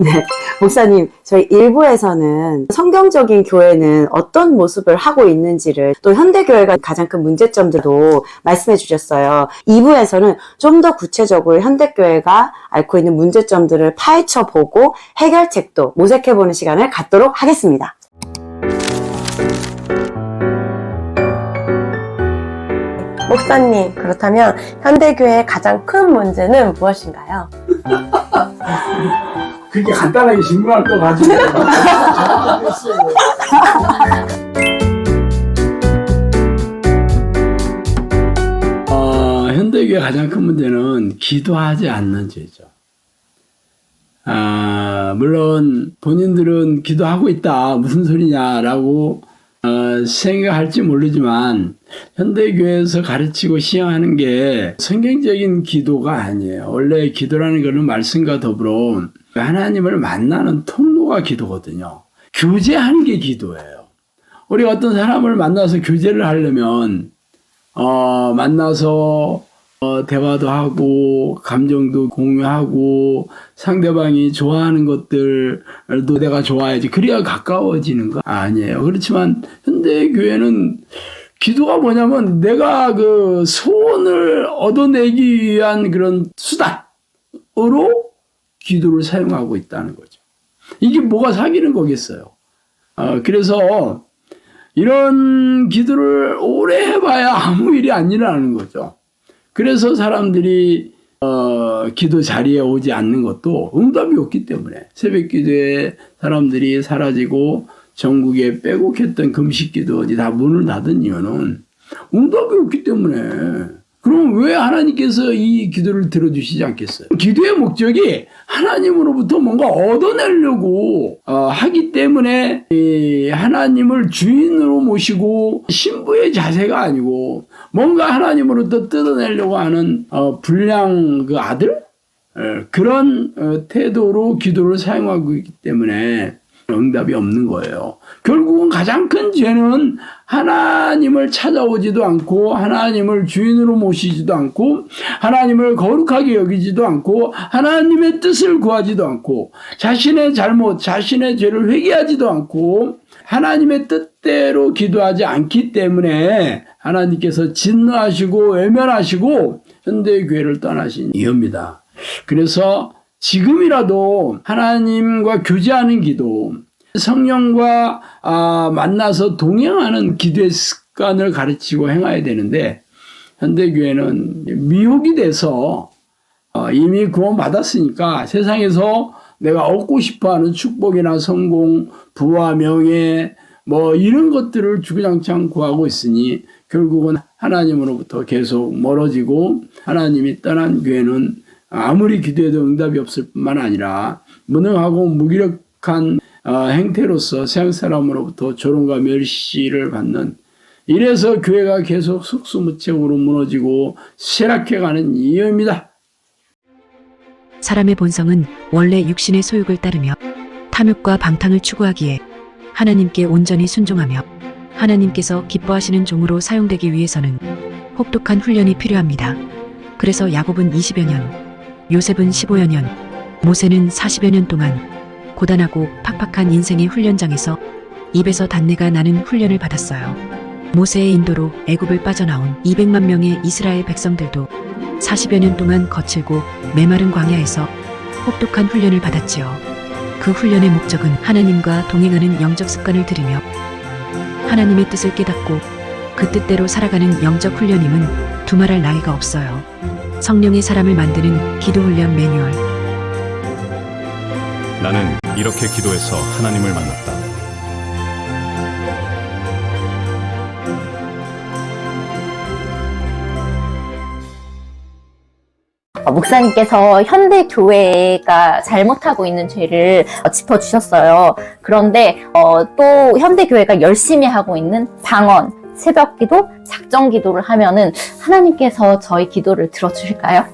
네, 목사님, 저희 1부에서는 성경적인 교회는 어떤 모습을 하고 있는지를 또 현대교회가 가장 큰 문제점들도 말씀해 주셨어요. 2부에서는 좀 더 구체적으로 현대교회가 앓고 있는 문제점들을 파헤쳐 보고 해결책도 모색해 보는 시간을 갖도록 하겠습니다. 목사님, 그렇다면 현대교회의 가장 큰 문제는 무엇인가요? 그렇게 간단하게 질문할 것 같은데. 현대교회 가장 큰 문제는 기도하지 않는 죄죠. 물론 본인들은 기도하고 있다, 무슨 소리냐라고 생각할지 모르지만 현대교회에서 가르치고 시행하는 게 성경적인 기도가 아니에요. 원래 기도라는 것은 말씀과 더불어 하나님을 만나는 통로가 기도거든요. 교제하는 게 기도예요. 우리가 어떤 사람을 만나서 교제를 하려면 만나서 대화도 하고 감정도 공유하고 상대방이 좋아하는 것들도 내가 좋아야지, 그래야 가까워지는 거 아니에요. 그렇지만 현대교회는 기도가 뭐냐면 내가 그 소원을 얻어내기 위한 그런 수단으로 기도를 사용하고 있다는 거죠. 이게 뭐가 사귀는 거겠어요. 그래서 이런 기도를 오래 해봐야 아무 일이 안 일어나는 거죠. 그래서 사람들이 기도 자리에 오지 않는 것도 응답이 없기 때문에, 새벽 기도에 사람들이 사라지고 전국에 빼곡했던 금식 기도들이 다 문을 닫은 이유는 응답이 없기 때문에. 그럼 왜 하나님께서 이 기도를 들어주시지 않겠어요? 기도의 목적이 하나님으로부터 뭔가 얻어내려고 하기 때문에 하나님을 주인으로 모시고 신부의 자세가 아니고 뭔가 하나님으로부터 뜯어내려고 하는 불량 그 아들? 그런 태도로 기도를 사용하고 있기 때문에 응답이 없는 거예요. 결국은 가장 큰 죄는 하나님을 찾아오지도 않고 하나님을 주인으로 모시지도 않고 하나님을 거룩하게 여기지도 않고 하나님의 뜻을 구하지도 않고 자신의 잘못, 자신의 죄를 회개하지도 않고 하나님의 뜻대로 기도하지 않기 때문에 하나님께서 진노하시고 외면하시고 현대교회를 떠나신 이유입니다. 그래서 지금이라도 하나님과 교제하는 기도, 성령과 만나서 동행하는 기도의 습관을 가르치고 행해야 되는데, 현대교회는 미혹이 돼서 이미 구원받았으니까 세상에서 내가 얻고 싶어하는 축복이나 성공, 부와 명예 뭐 이런 것들을 주구장창 구하고 있으니 결국은 하나님으로부터 계속 멀어지고, 하나님이 떠난 교회는 아무리 기도해도 응답이 없을 뿐만 아니라 무능하고 무기력한 행태로서 세상 사람으로부터 조롱과 멸시를 받는, 이래서 교회가 계속 속수무책으로 무너지고 쇠락해가는 이유입니다. 사람의 본성은 원래 육신의 소욕을 따르며 탐욕과 방탕을 추구하기에 하나님께 온전히 순종하며 하나님께서 기뻐하시는 종으로 사용되기 위해서는 혹독한 훈련이 필요합니다. 그래서 야곱은 20여 년, 요셉은 15여 년, 모세는 40여 년 동안 고단하고 팍팍한 인생의 훈련장에서 입에서 단내가 나는 훈련을 받았어요. 모세의 인도로 애굽을 빠져나온 200만 명의 이스라엘 백성들도 40여 년 동안 거칠고 메마른 광야에서 혹독한 훈련을 받았지요. 그 훈련의 목적은 하나님과 동행하는 영적 습관을 들이며 하나님의 뜻을 깨닫고 그 뜻대로 살아가는 영적 훈련임은 두말할 나위가 없어요. 성령의 사람을 만드는 기도 훈련 매뉴얼. 나는 이렇게 기도해서 하나님을 만났다. 목사님께서 현대 교회가 잘못하고 있는 죄를 짚어주셨어요. 그런데 또 현대 교회가 열심히 하고 있는 방언, 새벽기도, 작정기도를 하면은 하나님께서 저희 기도를 들어주실까요?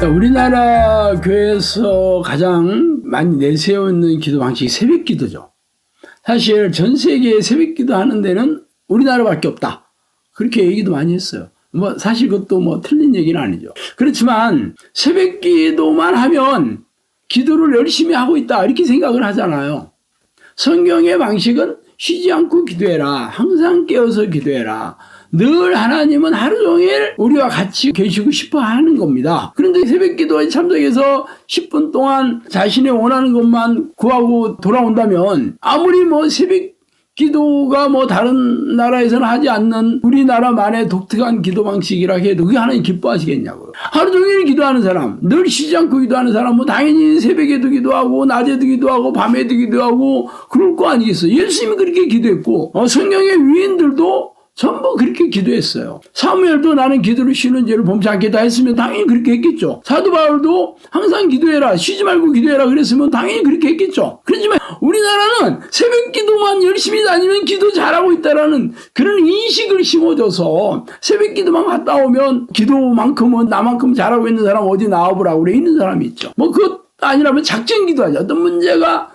우리나라 교회에서 가장 많이 내세워 있는 기도 방식이 새벽기도죠. 사실 전 세계에 새벽기도 하는 데는 우리나라밖에 없다, 그렇게 얘기도 많이 했어요. 뭐 사실 그것도 뭐 틀린 얘기는 아니죠. 그렇지만 새벽 기도만 하면 기도를 열심히 하고 있다 이렇게 생각을 하잖아요. 성경의 방식은 쉬지 않고 기도해라. 항상 깨어서 기도해라. 늘 하나님은 하루 종일 우리와 같이 계시고 싶어 하는 겁니다. 그런데 새벽 기도에 참석해서 10분 동안 자신이 원하는 것만 구하고 돌아온다면 아무리 뭐 새벽 기도가 뭐 다른 나라에서는 하지 않는 우리나라만의 독특한 기도 방식이라 해도 그게 하나님 기뻐하시겠냐고요. 하루 종일 기도하는 사람, 늘 쉬지 않고 기도하는 사람, 뭐 당연히 새벽에도 기도하고 낮에도 기도하고 밤에도 기도하고 그럴 거 아니겠어요. 예수님이 그렇게 기도했고 성경의 위인들도 전부 그렇게 기도했어요. 사무엘도 나는 기도를 쉬는 죄를 범치 않겠다 했으면 당연히 그렇게 했겠죠. 사도 바울도 항상 기도해라, 쉬지 말고 기도해라 그랬으면 당연히 그렇게 했겠죠. 그렇지만 우리나라는 새벽 기도만 열심히 다니면 기도 잘하고 있다라는 그런 인식을 심어줘서 새벽 기도만 갔다 오면 기도만큼은 나만큼 잘하고 있는 사람 어디 나와보라고 그래 있는 사람이 있죠. 뭐 그것 아니라면 작정 기도하죠. 어떤 문제가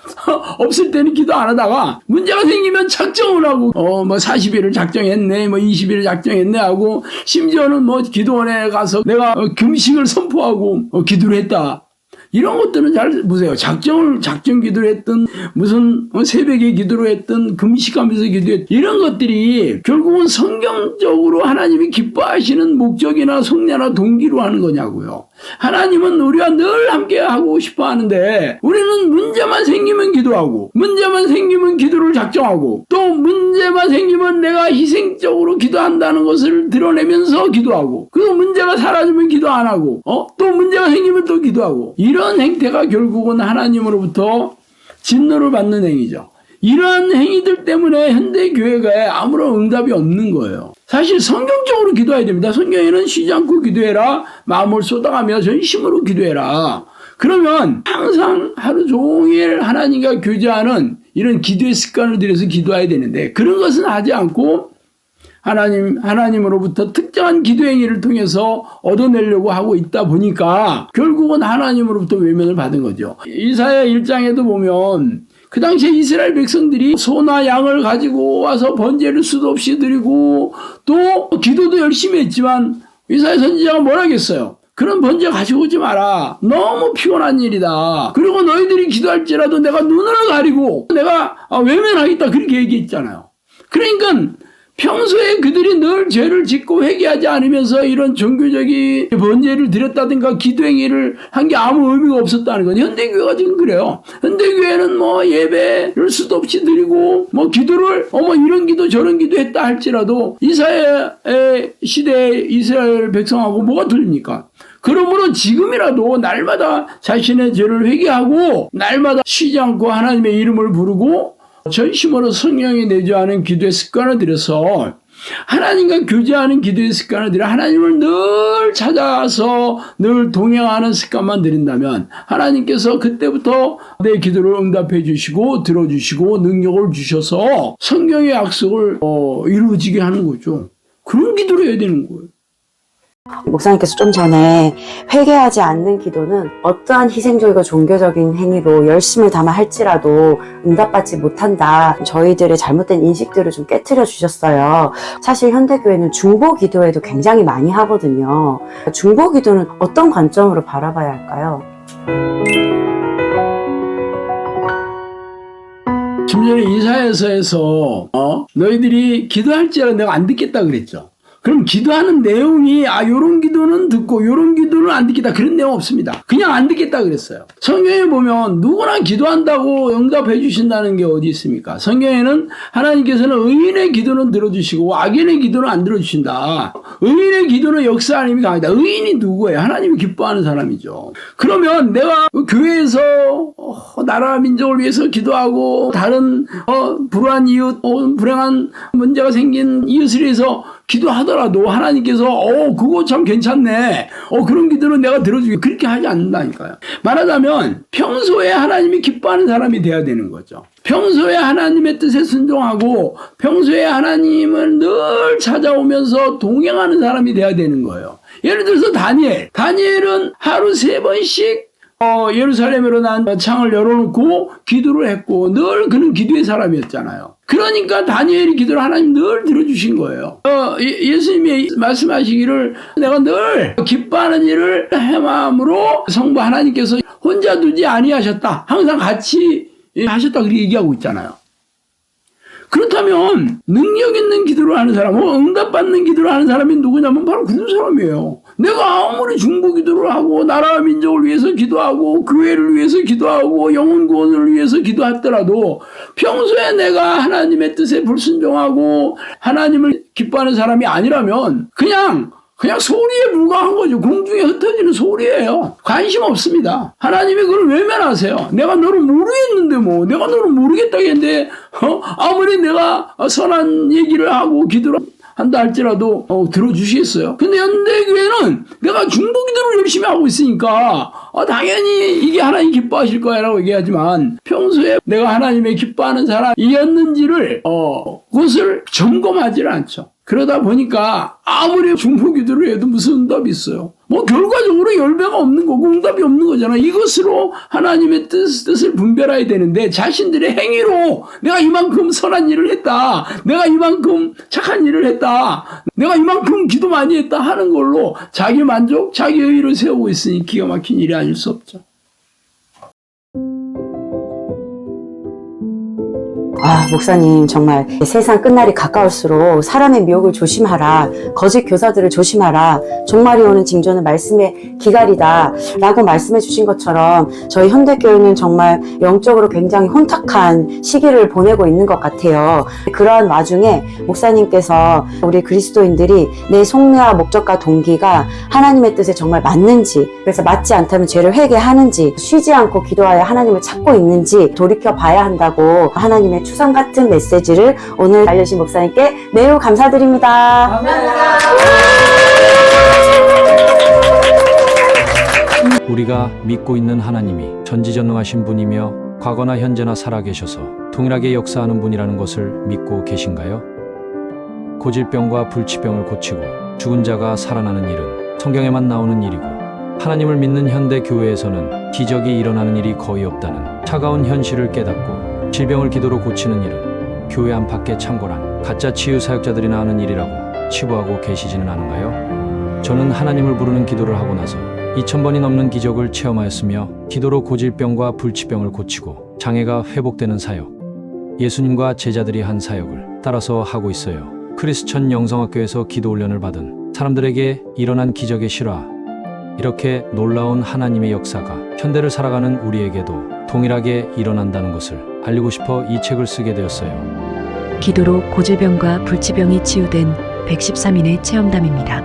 없을 때는 기도 안 하다가 문제가 생기면 작정을 하고 뭐 40일을 작정했네 뭐 20일을 작정했네 하고 심지어는 뭐 기도원에 가서 내가 금식을 선포하고 기도를 했다. 이런 것들은 잘 보세요. 작정 기도를 했든 무슨 새벽에 기도를 했든 금식하면서 기도했든 이런 것들이 결국은 성경적으로 하나님이 기뻐하시는 목적이나 속내나 동기로 하는 거냐고요. 하나님은 우리와 늘 함께 하고 싶어 하는데 우리는 문제만 생기면 기도하고 문제만 생기면 기도를 작정하고 또 문제만 생기면 내가 희생적으로 기도한다는 것을 드러내면서 기도하고 그리고 문제가 사라지면 기도 안 하고 또 문제가 생기면 또 기도하고 이런 행태가 결국은 하나님으로부터 진노를 받는 행위죠. 이러한 행위들 때문에 현대교회가 아무런 응답이 없는 거예요. 사실 성경적으로 기도해야 됩니다. 성경에는 쉬지 않고 기도해라. 마음을 쏟아가며 전심으로 기도해라. 그러면 항상 하루 종일 하나님과 교제하는 이런 기도의 습관을 들여서 기도해야 되는데 그런 것은 하지 않고 하나님으로부터 특정한 기도 행위를 통해서 얻어내려고 하고 있다 보니까 결국은 하나님으로부터 외면을 받은 거죠. 이사야 1장에도 보면 그 당시에 이스라엘 백성들이 소나 양을 가지고 와서 번제를 수도 없이 드리고 또 기도도 열심히 했지만 이사야 선지자가 뭐라 했어요? 그런 번제 가지고 오지 마라. 너무 피곤한 일이다. 그리고 너희들이 기도할지라도 내가 눈을 가리고 내가 외면하겠다. 그렇게 얘기했잖아요. 그러니까 평소에 그들이 늘 죄를 짓고 회개하지 않으면서 이런 종교적인 번제를 드렸다든가 기도행위를 한 게 아무 의미가 없었다는 건 현대교회가 지금 그래요. 현대교회는 뭐 예배를 수도 없이 드리고 뭐 기도를 뭐 이런 기도 저런 기도 했다 할지라도 이사야의 시대의 이스라엘 백성하고 뭐가 틀립니까? 그러므로 지금이라도 날마다 자신의 죄를 회개하고 날마다 쉬지 않고 하나님의 이름을 부르고 전심으로 성령이 내주하는 기도의 습관을 들여서 하나님과 교제하는 기도의 습관을 들여 하나님을 늘 찾아서 늘 동행하는 습관만 들인다면 하나님께서 그때부터 내 기도를 응답해 주시고 들어주시고 능력을 주셔서 성경의 약속을 이루어지게 하는 거죠. 그런 기도를 해야 되는 거예요. 목사님께서 좀 전에 회개하지 않는 기도는 어떠한 희생적이고 종교적인 행위로 열심을 담아 할지라도 응답받지 못한다. 저희들의 잘못된 인식들을 좀 깨트려 주셨어요. 사실 현대교회는 중보 기도에도 굉장히 많이 하거든요. 중보 기도는 어떤 관점으로 바라봐야 할까요? 좀 전에 이사야서에서 너희들이 기도할지라도 내가 안 듣겠다 그랬죠. 그럼 기도하는 내용이 요런 기도는 듣고 요런 기도는 안 듣겠다 그런 내용 없습니다. 그냥 안 듣겠다 그랬어요. 성경에 보면 누구나 기도한다고 응답해 주신다는 게 어디 있습니까? 성경에는 하나님께서는 의인의 기도는 들어주시고 악인의 기도는 안 들어주신다. 의인의 기도는 역사하는 힘이 강하다. 의인이 누구예요? 하나님이 기뻐하는 사람이죠. 그러면 내가 교회에서 나라 민족을 위해서 기도하고 다른 불우한 이웃 불행한 문제가 생긴 이웃을 위해서 기도하더라도 하나님께서 그거 참 괜찮네. 그런 기도는 내가 들어주게 그렇게 하지 않는다니까요. 말하자면 평소에 하나님이 기뻐하는 사람이 돼야 되는 거죠. 평소에 하나님의 뜻에 순종하고 평소에 하나님을 늘 찾아오면서 동행하는 사람이 돼야 되는 거예요. 예를 들어서 다니엘은 하루 3번씩 예루살렘으로 난 창을 열어놓고 기도를 했고 늘 그는 기도의 사람이었잖아요. 그러니까 다니엘이 기도를 하나님 늘 들어주신 거예요. 예수님이 말씀하시기를 내가 늘 기뻐하는 일을 행함으로 성부 하나님께서 혼자 두지 아니하셨다. 항상 같이 하셨다. 그렇게 얘기하고 있잖아요. 그렇다면 능력 있는 기도를 하는 사람, 응답받는 기도를 하는 사람이 누구냐면 바로 그런 사람이에요. 내가 아무리 중보 기도를 하고 나라와 민족을 위해서 기도하고 교회를 위해서 기도하고 영혼 구원을 위해서 기도하더라도 평소에 내가 하나님의 뜻에 불순종하고 하나님을 기뻐하는 사람이 아니라면 그냥 소리에 불과한 거죠. 공중에 흩어지는 소리예요. 관심 없습니다. 하나님이 그걸 외면하세요. 내가 너를 모르겠는데 뭐. 내가 너를 모르겠다겠는데 아무리 내가 선한 얘기를 하고 기도를 한다 할지라도 들어주시겠어요. 근데 현대교회는 내가 중보 기도를 열심히 하고 있으니까 당연히 이게 하나님 기뻐하실 거야 라고 얘기하지만 평소에 내가 하나님의 기뻐하는 사람이었는지를 그것을 점검하지 않죠. 그러다 보니까 아무리 중보 기도를 해도 무슨 응답이 있어요. 뭐 결과적으로 열매가 없는 거고 응답이 없는 거잖아. 이것으로 하나님의 뜻을 분별해야 되는데 자신들의 행위로 내가 이만큼 선한 일을 했다. 내가 이만큼 착한 일을 했다. 내가 이만큼 기도 많이 했다 하는 걸로 자기 만족, 자기 의의를 세우고 있으니 기가 막힌 일이 아닐 수 없죠. 목사님 정말 세상 끝날이 가까울수록 사람의 미혹을 조심하라. 거짓 교사들을 조심하라. 종말이 오는 징조는 말씀의 기갈이다 라고 말씀해 주신 것처럼 저희 현대교회는 정말 영적으로 굉장히 혼탁한 시기를 보내고 있는 것 같아요. 그러한 와중에 목사님께서 우리 그리스도인들이 내 속내와 목적과 동기가 하나님의 뜻에 정말 맞는지, 그래서 맞지 않다면 죄를 회개하는지, 쉬지 않고 기도하여 하나님을 찾고 있는지 돌이켜 봐야 한다고 하나님의 추상 같은 메시지를 오늘 알려주신 목사님께 매우 감사드립니다. 감사합니다. 우리가 믿고 있는 하나님이 전지전능하신 분이며 과거나 현재나 살아계셔서 동일하게 역사하는 분이라는 것을 믿고 계신가요? 고질병과 불치병을 고치고 죽은 자가 살아나는 일은 성경에만 나오는 일이고 하나님을 믿는 현대 교회에서는 기적이 일어나는 일이 거의 없다는 차가운 현실을 깨닫고 질병을 기도로 고치는 일은 교회 안팎의 창궐한 가짜 치유 사역자들이나 하는 일이라고 치부하고 계시지는 않은가요? 저는 하나님을 부르는 기도를 하고 나서 2000번이 넘는 기적을 체험하였으며 기도로 고질병과 불치병을 고치고 장애가 회복되는 사역, 예수님과 제자들이 한 사역을 따라서 하고 있어요. 크리스천 영성학교에서 기도 훈련을 받은 사람들에게 일어난 기적의 실화, 이렇게 놀라운 하나님의 역사가 현대를 살아가는 우리에게도 동일하게 일어난다는 것을 알리고 싶어 이 책을 쓰게 되었어요. 기도로 고질병과 불치병이 치유된 113인의 체험담입니다.